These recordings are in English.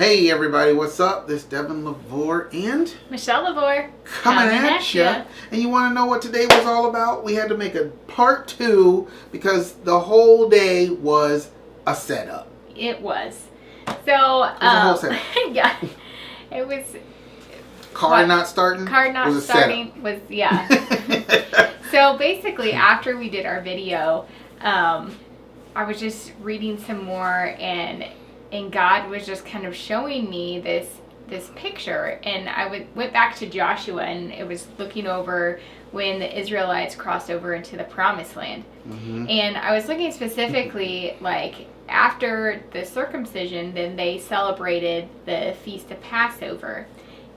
Hey everybody, what's up? This is Devin, LaVore, and Michelle LaVore coming at you. And you want to know what today was all about? We had to make a part 2 because the whole day was a setup. It was. So, It was a whole setup. yeah, it was. Car not starting was, yeah. So basically, after we did our video, I was just reading some more, and God was just kind of showing me this picture, and I went back to Joshua, and it was looking over when the Israelites crossed over into the Promised Land. Mm-hmm. And I was looking specifically, like, after the circumcision, then they celebrated the Feast of Passover.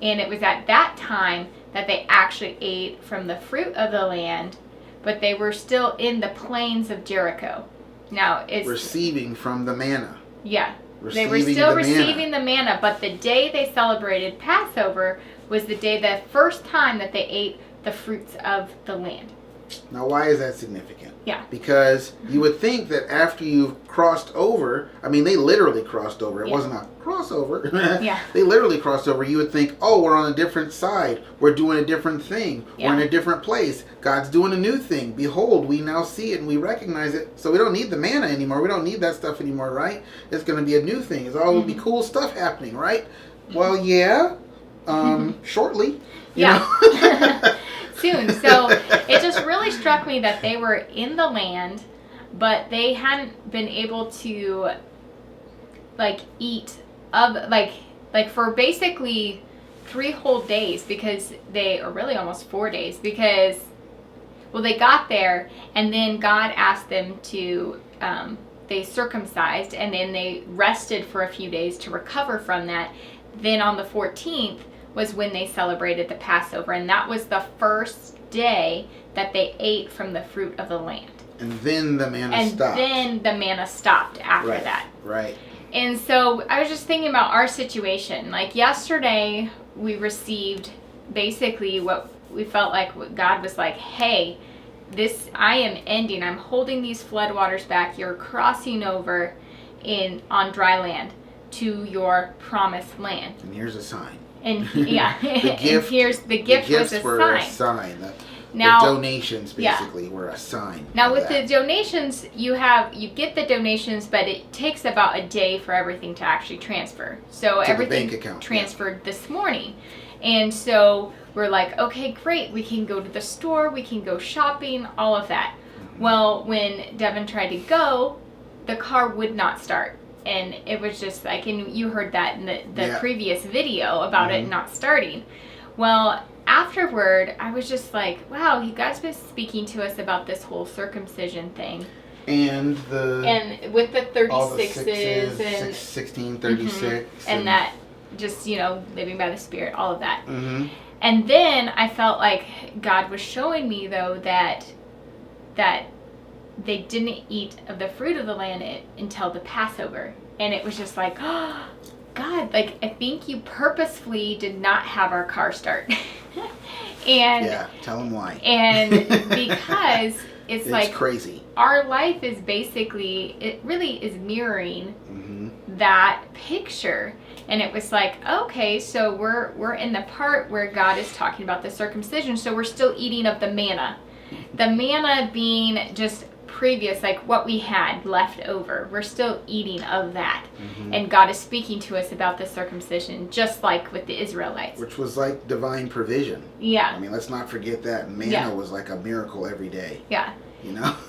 And it was at that time that they actually ate from the fruit of the land, but they were still in the plains of Jericho. Now, it's receiving from the manna. Yeah. They were still receiving the manna, but the day they celebrated Passover was the day, the first time that they ate the fruits of the land. Now, why is that significant? Yeah. Because you would think that after you've crossed over, I mean, they literally crossed over. It wasn't a crossover. Yeah. They literally crossed over. You would think, oh, we're on a different side. We're doing a different thing. Yeah. We're in a different place. God's doing a new thing. Behold, we now see it and we recognize it. So we don't need the manna anymore. We don't need that stuff anymore, right? It's going to be a new thing. It's all going to be cool stuff happening, right? Well, yeah. Shortly. You know? Soon. So it just really struck me that they were in the land, but they hadn't been able to eat of for basically 3 whole days, because or really almost 4 days, because they got there and then God asked them to they circumcised, and then they rested for a few days to recover from that. Then on the 14th was when they celebrated the Passover, and that was the first day that they ate from the fruit of the land. And then the manna stopped. And then the manna stopped after that. Right. And so I was just thinking about our situation. Like yesterday, we received basically what we felt like what God was like, hey, I am ending. I'm holding these floodwaters back. You're crossing over on dry land to your promised land. And here's a sign. And yeah, the gift was a sign. The donations basically were a sign. Now with the donations, you get the donations, but it takes about a day for everything to actually transfer. So to everything the bank account, transferred this morning. And so we're like, okay, great, we can go to the store, we can go shopping, all of that. Mm-hmm. Well, when Devin tried to go, the car would not start. And it was just like, and you heard that in the previous video about it not starting. Well, afterward, I was just like, wow, you guys been speaking to us about this whole circumcision thing. And with the 36s all the sixes, and 16, 36. And that just, living by the Spirit, all of that. Mm-hmm. And then I felt like God was showing me, though, that they didn't eat of the fruit of the land until the Passover. And it was just like, oh, God, I think you purposefully did not have our car start. And yeah, tell them why. And because it's like crazy. Our life is basically, it really is mirroring that picture. And it was like, okay, so we're in the part where God is talking about the circumcision, so we're still eating of the manna. The manna being just previous, like what we had left over. We're still eating of that. And God is speaking to us about the circumcision, just like with the Israelites. Which was like divine provision. Yeah. I mean, let's not forget that. Manna was like a miracle every day. Yeah.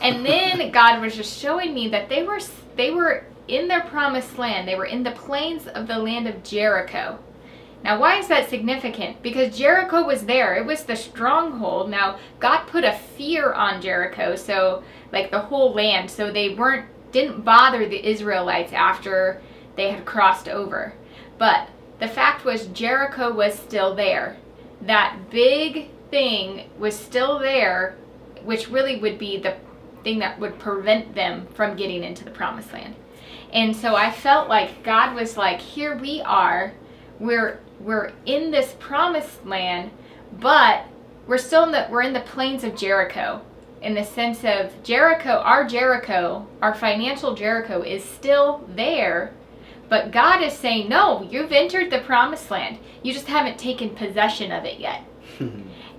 And then God was just showing me that they were in their promised land. They were in the plains of the land of Jericho. Now, why is that significant? Because Jericho was there. It was the stronghold. Now, God put a fear on Jericho, so the whole land, so they didn't bother the Israelites after they had crossed over. But the fact was, Jericho was still there. That big thing was still there, which really would be the thing that would prevent them from getting into the promised land. And so I felt like God was like, here we are, we're in this promised land, but we're in the plains of Jericho, in the sense of Jericho, our financial Jericho is still there, But God is saying, no, you've entered the promised land. You just haven't taken possession of it yet.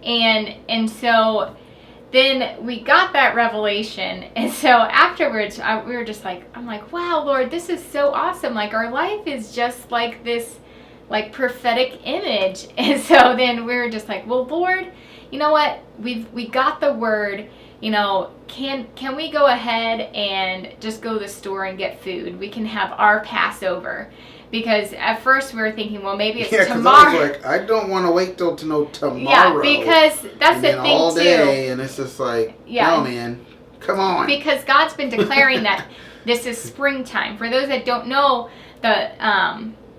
and so then we got that revelation. And so afterwards, we were just like, I'm like, wow, Lord, this is so awesome. Like, our life is just like this, like, prophetic image. And so then we were just like, well, Lord, you know what? We got the word. You know, can we go ahead and just go to the store and get food? We can have our Passover. Because at first we were thinking, well, maybe it's tomorrow. I was like, I don't want to wait till tomorrow. Yeah, because that's the thing all too. Day, and it's just like, no, man, come on. Because God's been declaring that this is springtime. For those that don't know,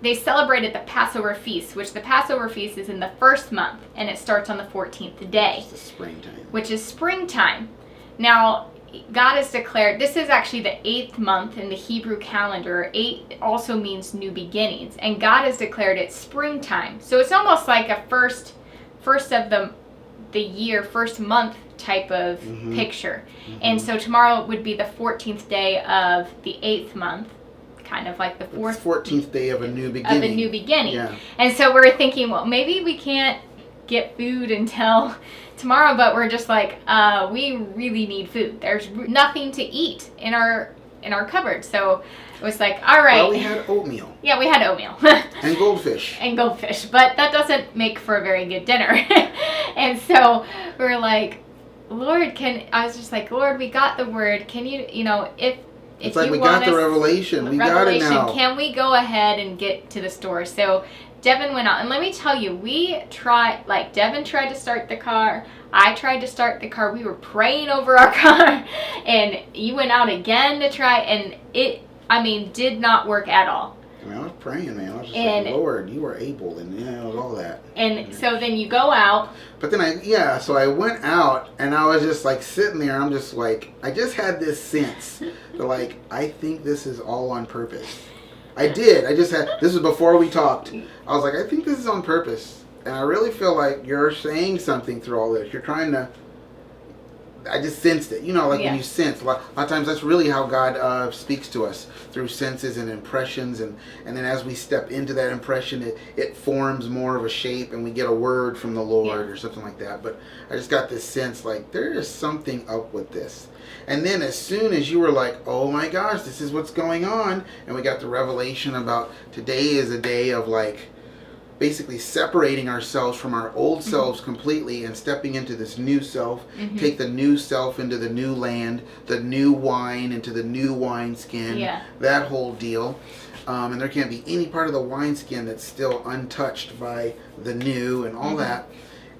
they celebrated the Passover feast, which the Passover feast is in the first month, and it starts on the 14th day. It's the springtime. Which is springtime. Now, God has declared, this is actually the 8th month in the Hebrew calendar. 8 also means new beginnings. And God has declared it springtime. So it's almost like a first of the year, first month type of picture. And so tomorrow would be the 14th day of the 8th month. Kind of like the 14th day of a new beginning. Yeah. And so we're thinking, well, maybe we can't get food until tomorrow, but we're just like, we really need food. There's nothing to eat in our cupboard. So it was like, all right. Well, we had oatmeal. Yeah, we had oatmeal. And goldfish. But that doesn't make for a very good dinner. And so we were like, Lord, I was just like, Lord, we got the word. Can you, if it's like we got the revelation. We got it now. Can we go ahead and get to the store? So Devin went out, and let me tell you, Devin tried to start the car. I tried to start the car. We were praying over our car, and you went out again to try, and it, did not work at all. I was praying, man. I was just like, Lord, you were able, and it was all that. And so then you go out. But then so I went out, and I was just like sitting there, and I'm just like, I just had this sense that like, I think this is all on purpose. I did. This was before we talked. I was like, I think this is on purpose. And I really feel like you're saying something through all this. You're trying to, I just sensed it. When you sense. A lot of times that's really how God speaks to us, through senses and impressions. And then as we step into that impression, it forms more of a shape, and we get a word from the Lord or something like that. But I just got this sense like, there is something up with this. And then as soon as you were like, oh my gosh, this is what's going on, and we got the revelation about today is a day of like basically separating ourselves from our old selves completely and stepping into this new self, take the new self into the new land, the new wine into the new wineskin, that whole deal. And there can't be any part of the wineskin that's still untouched by the new and all that.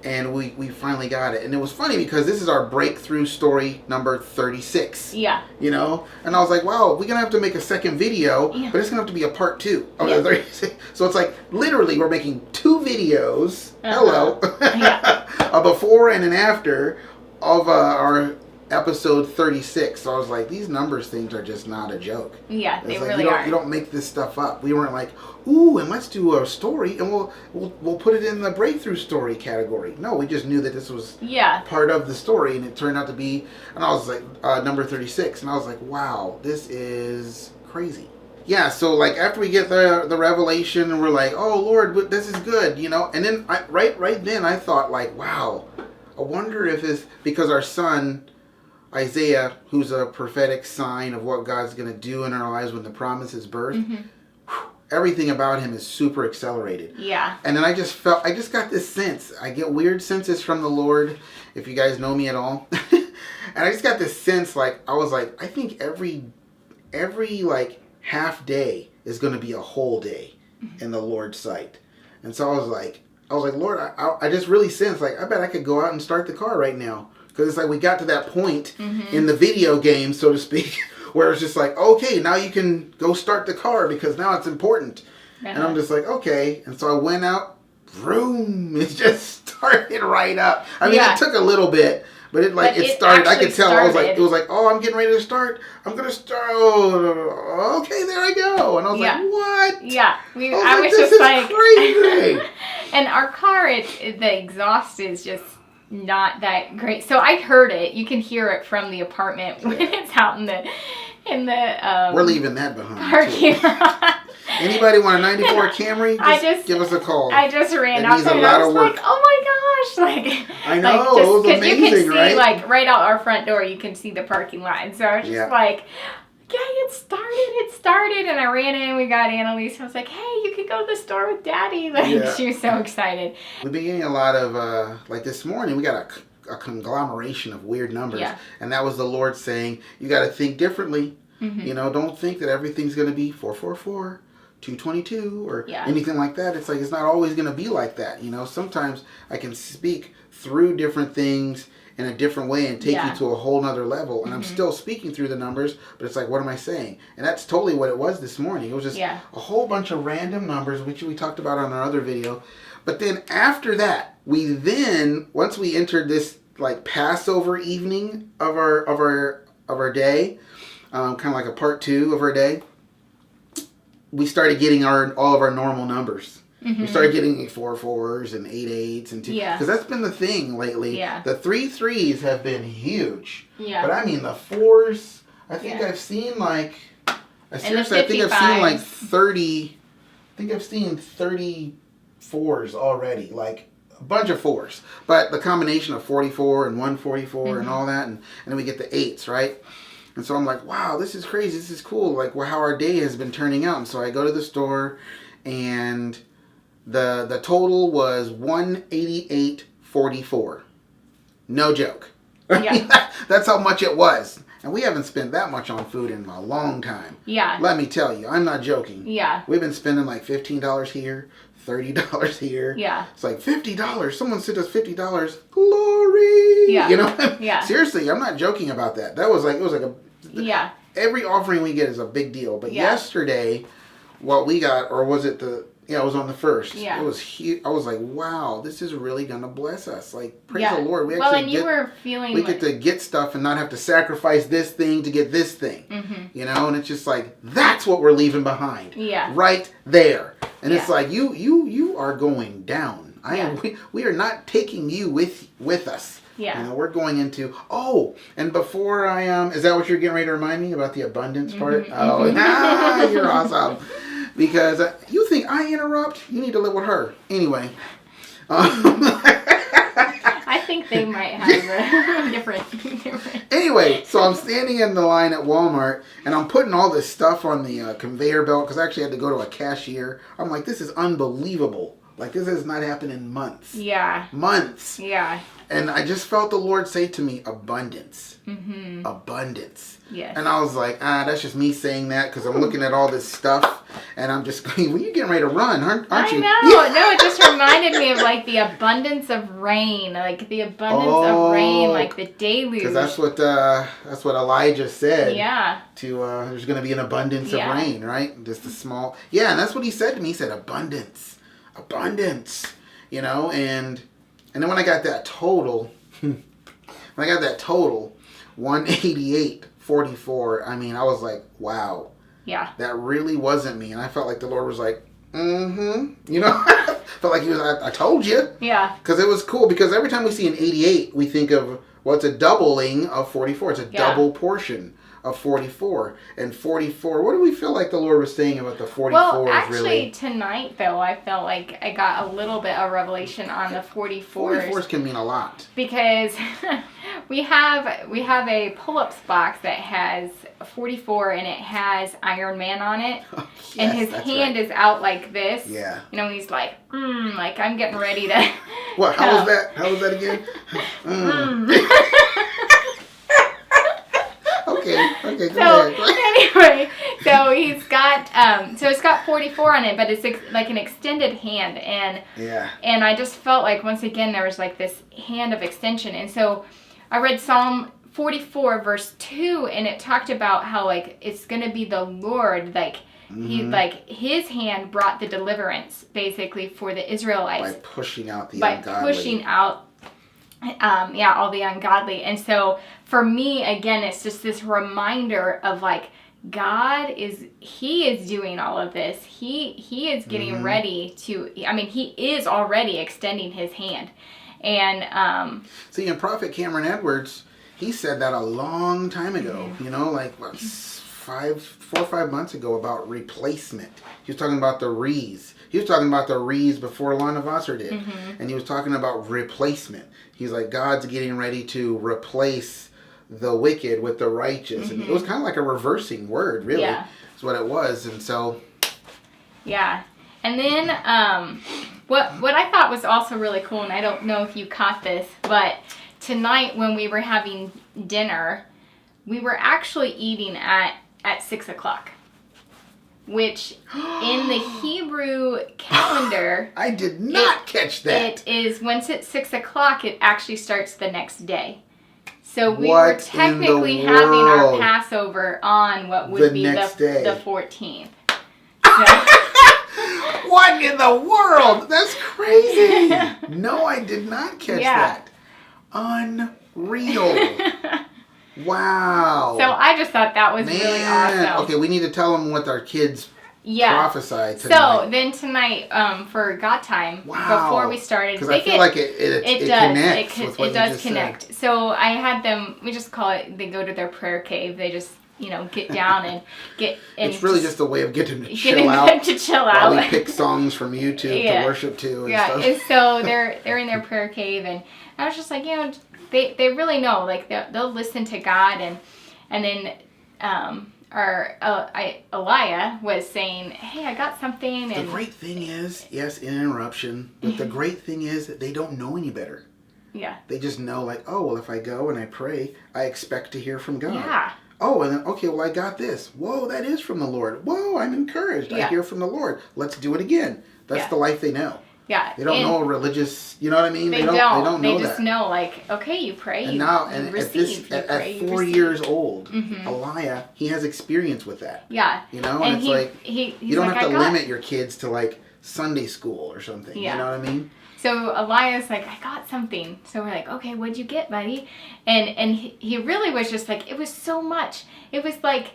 And we finally got it. And it was funny because this is our breakthrough story number 36. Yeah. And I was like, wow, we're going to have to make a second video, but it's going to have to be a part 2 of the 36. So it's like, literally, we're making 2 videos, a before and an after of our episode 36. So I was like, these numbers things are just not a joke. Yeah, they really are. You don't make this stuff up. We weren't like, ooh, and let's do a story, and we'll put it in the breakthrough story category. No, we just knew that this was part of the story, and it turned out to be, and I was like, number 36, and I was like, wow, this is crazy. Yeah, so like after we get the revelation, and we're like, oh Lord, this is good, and then right then I thought like, wow, I wonder if it's because our son Isaiah, who's a prophetic sign of what God's going to do in our lives when the promise is birthed, everything about him is super accelerated. Yeah. And then I just got this sense. I get weird senses from the Lord, if you guys know me at all. And I just got this sense, like, I was like, I think every like half day is going to be a whole day in the Lord's sight. And so I was like, Lord, I just really sensed, like, I bet I could go out and start the car right now. Because it's like we got to that point in the video game, so to speak, where it's just like, okay, now you can go start the car because now it's important. And I'm just like, okay. And so I went out, vroom, it just started right up. I mean, it took a little bit, but it started. I could tell. It was like, oh, I'm getting ready to start. I'm going to start. Oh, okay, there I go. And I was like, what? Yeah. I was just like, crazy. And our car, the exhaust is just not that great. So I heard it. You can hear it from the apartment when it's out in the we're leaving that behind parking lot. Anybody want a 94 Camry? Just give us a call. I just ran It out needs there a and lot I was of work. like, oh my gosh. Like, I know, like, it was because you can amazing, see, right? like, right out our front door, you can see the parking lot. And so I was just like, yeah, it started. And I ran in, we got Annalise. I was like, hey, you can go to the store with Daddy. Like, she was so excited. We've been getting a lot of, like this morning, we got a conglomeration of weird numbers. Yeah. And that was the Lord saying, you got to think differently. Mm-hmm. You know, don't think that everything's going to be 444, 222, or anything like that. It's like, it's not always going to be like that. You know, sometimes I can speak through different things in a different way and take you to a whole nother level. And I'm still speaking through the numbers, but it's like, what am I saying? And that's totally what it was this morning. It was just a whole bunch of random numbers, which we talked about on our other video. But then after that, once we entered this like Passover evening of our day, kind of like a part 2 of our day, we started getting all of our normal numbers. Mm-hmm. We started getting 4 4s and 8 8s and 2. Because that's been the thing lately. Yeah. The 3 3s have been huge. Yeah. But I mean the 4s, I think I've seen like, I think I've seen like 30. I think I've seen 30 4s already. Like a bunch of 4s. But the combination of 44 and 144 and all that, and then we get the 8s, right? And so I'm like, wow, this is crazy. This is cool. Like how our day has been turning out. And so I go to the store, and the total was 188.44. No joke. Yeah. That's how much it was. And we haven't spent that much on food in a long time. Yeah. Let me tell you, I'm not joking. Yeah. We've been spending like $15 here, $30 here. Yeah. It's like $50. Someone sent us $50. Glory. Yeah. You know? Yeah. Seriously, I'm not joking about that. It was like a every offering we get is a big deal. But yesterday, what we got, or was it it was on the 1st. Yeah. It was huge. I was like, wow, this is really going to bless us. Like, praise the Lord. We get to get stuff and not have to sacrifice this thing to get this thing. Mm-hmm. You know, and it's just like, that's what we're leaving behind. Yeah. Right there. And it's like, you are going down. We are not taking you with us. Yeah. You know, we're going into, and before is that what you're getting ready to remind me about the abundance part? Oh, you're awesome. Because you think I interrupt? You need to live with her. Anyway. I think they might have different. Anyway, so I'm standing in the line at Walmart, and I'm putting all this stuff on the conveyor belt, because I actually had to go to a cashier. I'm like, this is unbelievable. Like, this has not happened in months. Yeah. Months. Yeah. And I just felt the Lord say to me, abundance. Mm-hmm. Abundance. Yes. And I was like, that's just me saying that because I'm looking at all this stuff and I'm just going, well, you're getting ready to run, aren't you? I know. Yeah. No, it just reminded me of like the abundance of rain. Like the abundance of rain, like the deluge. Because that's what Elijah said. Yeah. There's going to be an abundance of rain, right? Just a small. Yeah, and that's what he said to me. He said, abundance. Abundance. You know, and then when I got that total, 188.44, I mean, I was like, wow. Yeah. That really wasn't me. And I felt like the Lord was like, you know, felt like he was, I told you. Yeah. Because it was cool, because every time we see an 88, we think of, well, it's a doubling of 44. It's a double portion of 44. And 44, what do we feel like the Lord was saying about the 44? Well, actually, tonight, though, I felt like I got a little bit of revelation on the 44s. 44s can mean a lot. Because we have a pull-ups box that has 44 and it has Iron Man on it. Yes, and his hand is out like this. Yeah. You know, he's like, like I'm getting ready to. What? How was that? How was that again? Okay, go ahead. Anyway, so he's got it's got 44 on it, but it's like an extended hand, and I just felt like once again there was like this hand of extension, and so I read Psalm 44 verse 2, and it talked about how like it's gonna be the Lord, like he like his hand brought the deliverance basically for the Israelites by pushing out the ungodly. All the ungodly. And so for me, again, it's just this reminder of like God is doing all of this. He is getting ready to, I mean, he is already extending his hand. And see, and Prophet Cameron Edwards, he said that a long time ago, you know, like 4 or 5 months ago about replacement. He was talking about the Rees. He was talking about the Rees before Lana Vosser did. And he was talking about replacement. He's like, God's getting ready to replace the wicked with the righteous. And it was kind of like a reversing word, really. Yeah. That's what it was. And so... Yeah. And then what I thought was also really cool, and I don't know if you caught this, but tonight when we were having dinner, we were actually eating at 6 o'clock. Which in the Hebrew calendar... I did not catch that. It is, once it's 6 o'clock, it actually starts the next day. So we were technically having our Passover on what would be the 14th. So. What in the world? That's crazy. No, I did not catch that. Unreal. Wow. So I just thought that was really awesome. Okay, we need to tell them what our kids prophesied tonight. So then tonight, for God time, before we started, because I feel like it connects with what it does connect. Said. So I had them. We just call it. They go to their prayer cave. They just get down and get. And it's really just a way of getting them to chill out. While we pick songs from YouTube to worship to. And stuff. And so they're in their prayer cave, and I was just like, they really know, like they'll listen to God, and then Elia was saying, hey, I got something. The great thing is, yes, an interruption, but the great thing is that they don't know any better. Yeah. They just know, like, oh, well, if I go and I pray, I expect to hear from God. Yeah. Oh, and then, okay, well, I got this. Whoa, that is from the Lord. Whoa, I'm encouraged. I hear from the Lord. Let's do it again. That's the life they know. Yeah. They don't know a religious, you know what I mean? They don't know that. They just know, like, okay, you pray, and now, and receive. At 4 years old, Elia, he has experience with that. Yeah. You know, and it's you don't have to limit your kids to, like, Sunday school or something. Yeah. You know what I mean? So Elias like, I got something. So we're like, okay, what'd you get, buddy? And he really was just like, it was so much. It was like,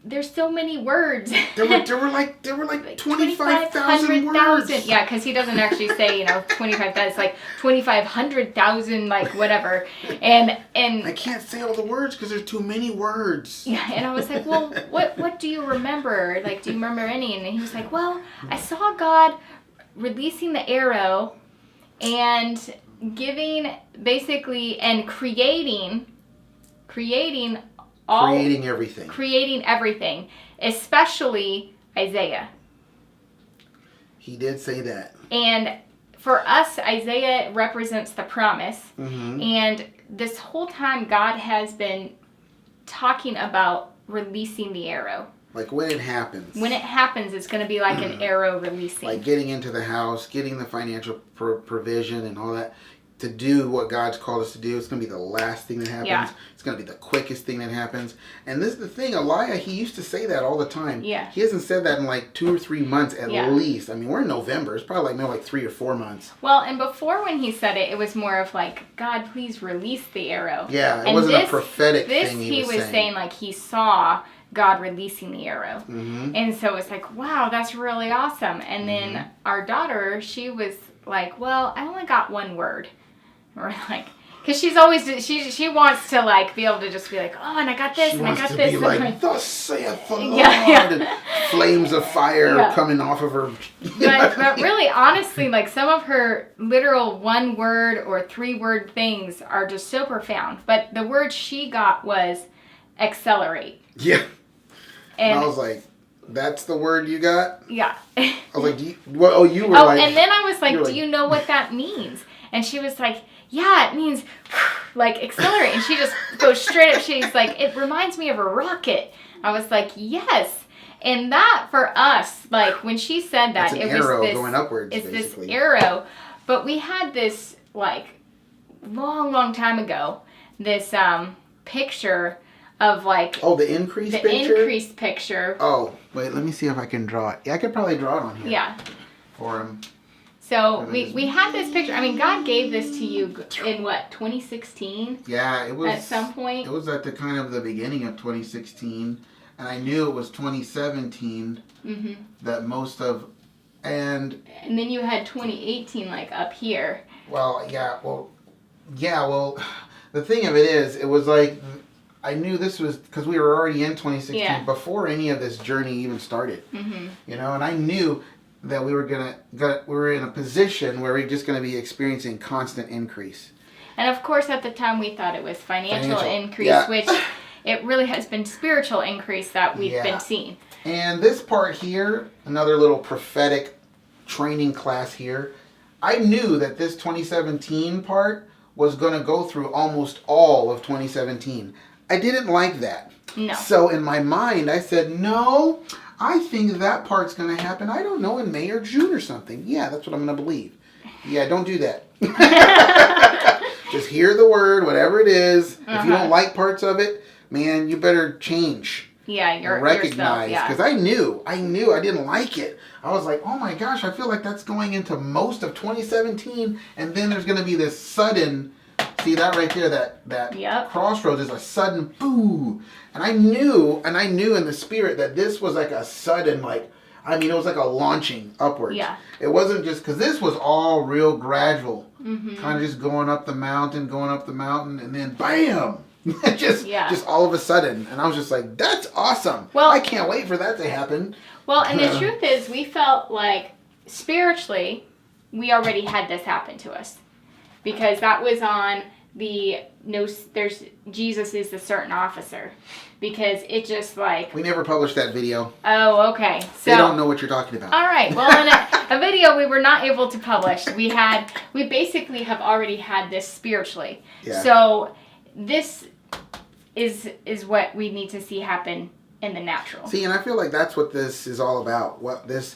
there's so many words. There were like 25,000 words. Yeah, because he doesn't actually say 25,000. It's like 2,500,000, like whatever. And I can't say all the words because there's too many words. Yeah, and I was like, well, what do you remember? Like, do you remember any? And he was like, well, I saw God releasing the arrow and giving basically and creating everything, especially Isaiah. He did say that. And for us, Isaiah represents the promise. And this whole time God has been talking about releasing the arrow. Like when it happens. When it happens, it's going to be like an arrow releasing. Like getting into the house, getting the financial provision and all that. To do what God's called us to do. It's going to be the last thing that happens. Yeah. It's going to be the quickest thing that happens. And this is the thing, Elia, he used to say that all the time. Yeah. He hasn't said that in like 2 or 3 months at least. I mean, we're in November. It's probably like 3 or 4 months. Well, and before when he said it was more of like, God, please release the arrow. Yeah, it wasn't a prophetic thing he was saying like he saw God releasing the arrow. And so it's like, wow, that's really awesome. And then our daughter, she was like, well, I only got one word. Or like, because she's always, she wants to like be able to just be like, oh, and I got this, and I got this. She wants to be like, thus saith the Lord, and flames of fire coming off of her. but really, honestly, like some of her literal 1 word or 3 word things are just so profound. But the word she got was accelerate. Yeah. And I was like, that's the word you got? Yeah. I was like, you were like. And then I was like, do you know what that means? And she was like, yeah, it means like accelerate. And she just goes straight up. She's like, it reminds me of a rocket. I was like, yes. And that for us, like when she said that, it was this going upwards. It's basically. This arrow. But we had this like long time ago, this picture of like the increased picture? The increased picture. Oh, wait, let me see if I can draw it. Yeah, I could probably draw it on here. Yeah. For him. So we had this picture. I mean, God gave this to you in what, 2016? Yeah, it was at some point. It was at the kind of the beginning of 2016, and I knew it was 2017 that most of, and then you had 2018 like up here. Well, the thing of it is, it was like I knew this was because we were already in 2016 Yeah. before any of this journey even started. Mm-hmm. You know, and I knew that we were in a position where we're just gonna be experiencing constant increase. And of course, at the time, we thought it was financial increase, yeah. which it really has been spiritual increase that we've been seeing. And this part here, another little prophetic training class here. I knew that this 2017 part was going to go through almost all of 2017. I didn't like that. No. So in my mind, I said, no, I think that part's going to happen, I don't know, in May or June or something. Yeah, that's what I'm going to believe. Yeah, don't do that. Just hear the word, whatever it is. If you don't like parts of it, man, you better change. Yeah, you're recognize, yourself, because I knew I didn't like it. I was like, oh my gosh, I feel like that's going into most of 2017, and then there's going to be this sudden, see that right there, that crossroads is a sudden boo. And I knew in the spirit that this was like a sudden, like, I mean, it was like a launching upwards. Yeah. It wasn't just, because this was all real gradual, kind of just going up the mountain, and then bam! just all of a sudden. And I was just like, that's awesome. Well, I can't wait for that to happen. Well, and the truth is, we felt like spiritually, we already had this happen to us. Because that was on there's Jesus is the certain officer. Because it just like... We never published that video. Oh, okay. So, they don't know what you're talking about. All right. Well, in a video we were not able to publish. We basically have already had this spiritually. Yeah. So this is what we need to see happen in the natural. See, and I feel like that's what this is all about. What this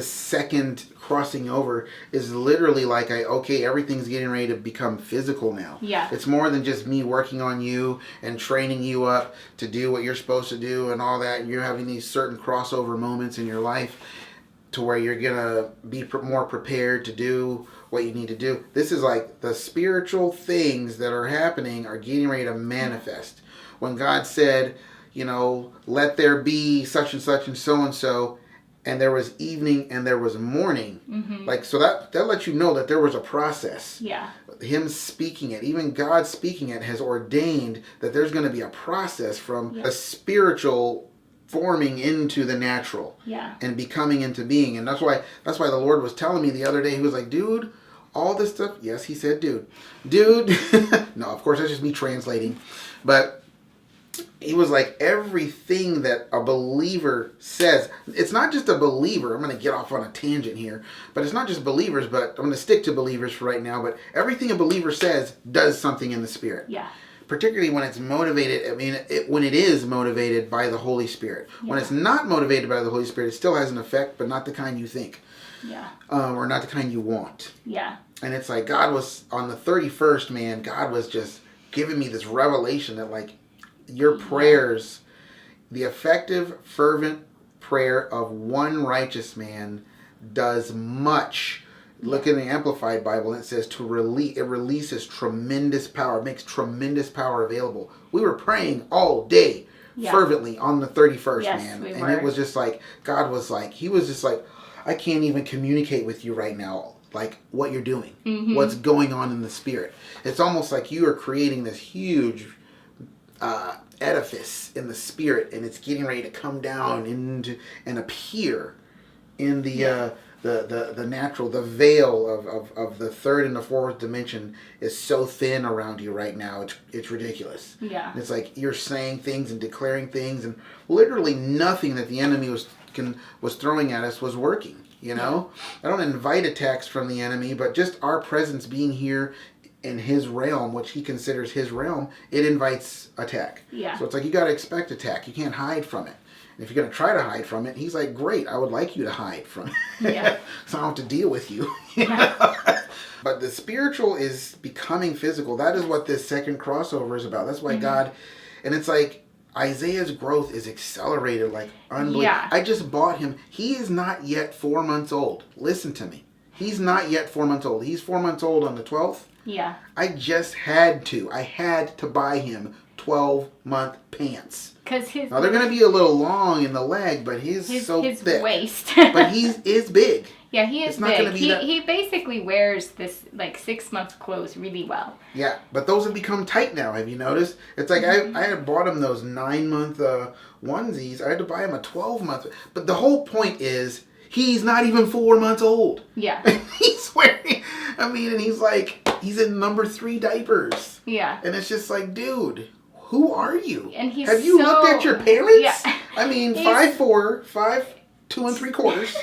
second crossing over is literally like, everything's getting ready to become physical now. Yeah. It's more than just me working on you and training you up to do what you're supposed to do and all that. You're having these certain crossover moments in your life to where you're going to be more prepared to do what you need to do. This is like the spiritual things that are happening are getting ready to manifest. When God said, let there be such and such and so, and there was evening and there was morning. Mm-hmm. Like, so that lets you know that there was a process. Yeah. Him speaking it, even God speaking it, has ordained that there's going to be a process from a spiritual forming into the natural. Yeah. And becoming into being. And that's why the Lord was telling me the other day, he was like, dude, all this stuff. Yes, he said, dude. No, of course, that's just me translating. But he was like, everything that a believer says, it's not just a believer. I'm going to get off on a tangent here, but it's not just believers, but I'm going to stick to believers for right now. But everything a believer says does something in the spirit. Yeah. Particularly when it's motivated, when it is motivated by the Holy Spirit. Yeah. When it's not motivated by the Holy Spirit, it still has an effect, but not the kind you think. Yeah. Or not the kind you want. Yeah. And it's like God was, on the 31st, man, God was just giving me this revelation that like, your prayers, the effective, fervent prayer of one righteous man does much. Look in the Amplified Bible, and it says it releases tremendous power. It makes tremendous power available. We were praying all day fervently on the 31st, man. We and were. It was just like, God was like, he was just like, I can't even communicate with you right now, like what you're doing, what's going on in the spirit. It's almost like you are creating this huge edifice in the spirit, and it's getting ready to come down into and appear in the natural. The veil of the third and the fourth dimension is so thin around you right now. It's ridiculous. Yeah. And it's like you're saying things and declaring things, and literally nothing that the enemy was throwing at us was working. I don't invite attacks from the enemy, but just our presence being here in his realm, which he considers his realm, it invites attack. Yeah. So it's like you got to expect attack. You can't hide from it. And if you're going to try to hide from it, he's like, great, I would like you to hide from it. Yeah. So I don't have to deal with you. But the spiritual is becoming physical. That is what this second crossover is about. That's why God, and it's like Isaiah's growth is accelerated like unbelievable. Yeah. I just bought him. He is not yet 4 months old. Listen to me. He's not yet 4 months old. He's 4 months old on the 12th. Yeah. I just had to. I had to buy him 12-month pants. Now they're going to be a little long in the leg, but he's so thick. His waist. But he's big. Yeah, he is It's not gonna big. be that- He basically wears this like 6-month clothes really well. Yeah, but those have become tight now. Have you noticed? It's like I had bought him those 9-month onesies. I had to buy him a 12-month. But the whole point is he's not even 4 months old. Yeah. He's wearing. I mean, and he's in number 3 diapers. Yeah. And it's just like, dude, who are you? And he's Have you looked at your parents? Yeah. I mean, He's- 5'4", 2 3/4.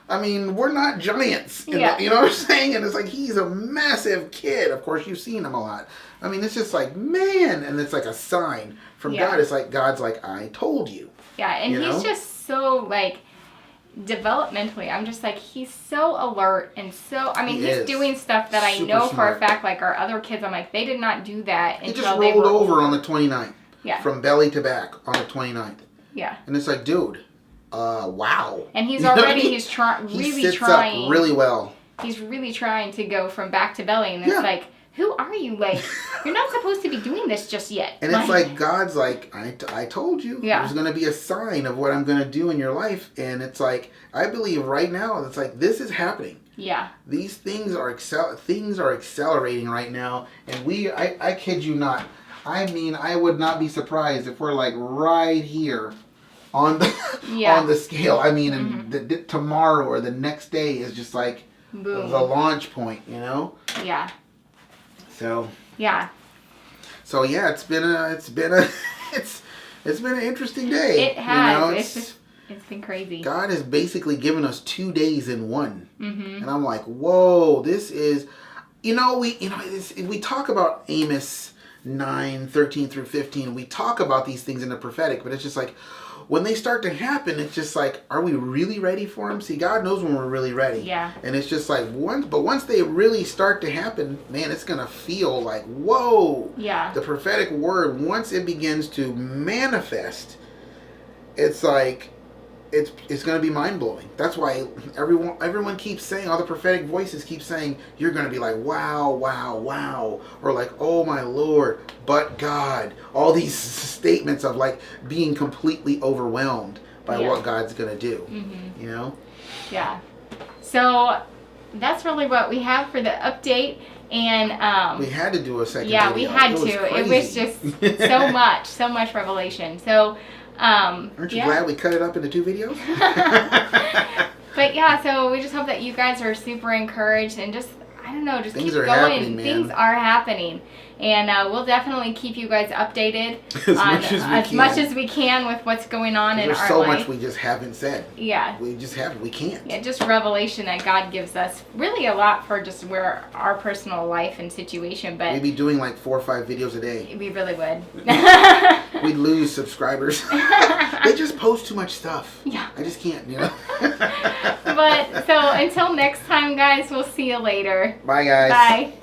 I mean, we're not giants. Yeah. You know what I'm saying? And it's like, he's a massive kid. Of course, you've seen him a lot. I mean, it's just like, man. And it's like a sign from Yeah. God. It's like, God's like, I told you. Yeah, and You know? he's just so, like, developmentally, I'm just like, he's so alert and so, I mean, He he's is. doing stuff that I Super know for smart. a fact, like our other kids, I'm like, they did not do that He until just they rolled were over on older. the 29th. Yeah. From belly to back on the 29th. Yeah. And it's like, dude, wow. And he's You know what I already, mean? he's He really sits trying. up really well. He's really trying to go from back to belly, and it's Yeah. like, who are you? Like, you're not supposed to be doing this just yet. And it's like, God's like, I told you. Yeah. There's going to be a sign of what I'm going to do in your life. And it's like, I believe right now, it's like, this is happening. yeah. These things are accelerating right now. And I kid you not. I mean, I would not be surprised if we're like right here on the Yeah. on the scale. I mean, and tomorrow or the next day is just like Boom. the launch point, you know? Yeah. So Yeah. yeah, it's been an interesting day. It has. You know, It's been crazy. God has basically given us 2 days in one. Mm-hmm. And I'm like, whoa, this is, we talk about Amos 9:13 through 15. We talk about these things in the prophetic, but it's just like, when they start to happen, it's just like, are we really ready for them? See, God knows when we're really ready. Yeah. And it's just like, once they really start to happen, man, it's going to feel like, whoa. Yeah. The prophetic word, once it begins to manifest, it's like, it's going to be mind-blowing. That's why everyone keeps saying, all the prophetic voices keep saying, you're going to be like, wow, wow, wow. Or like, oh my Lord, but God. All these statements of like being completely overwhelmed by Yeah. what God's going to do. Mm-hmm. You know? Yeah. So that's really what we have for the update. And We had to do a second yeah, video. we had It was to. It was crazy. just so much revelation. So Aren't you yeah. glad we cut it up into 2 videos? But yeah, so we just hope that you guys are super encouraged and just, I don't know, just Things keep are going. happening, man. Things are happening. And we'll definitely keep you guys updated As much as we can with what's going on in There's our so life. much we just haven't said. Yeah. We just haven't. We can't. Yeah, just revelation that God gives us. Really a lot for just where our personal life and situation, but We'd be doing like 4 or 5 videos a day. we really would. We'd lose subscribers. They just post too much stuff. Yeah. I just can't, you know. But so until next time, guys, we'll see you later. Bye, guys. Bye.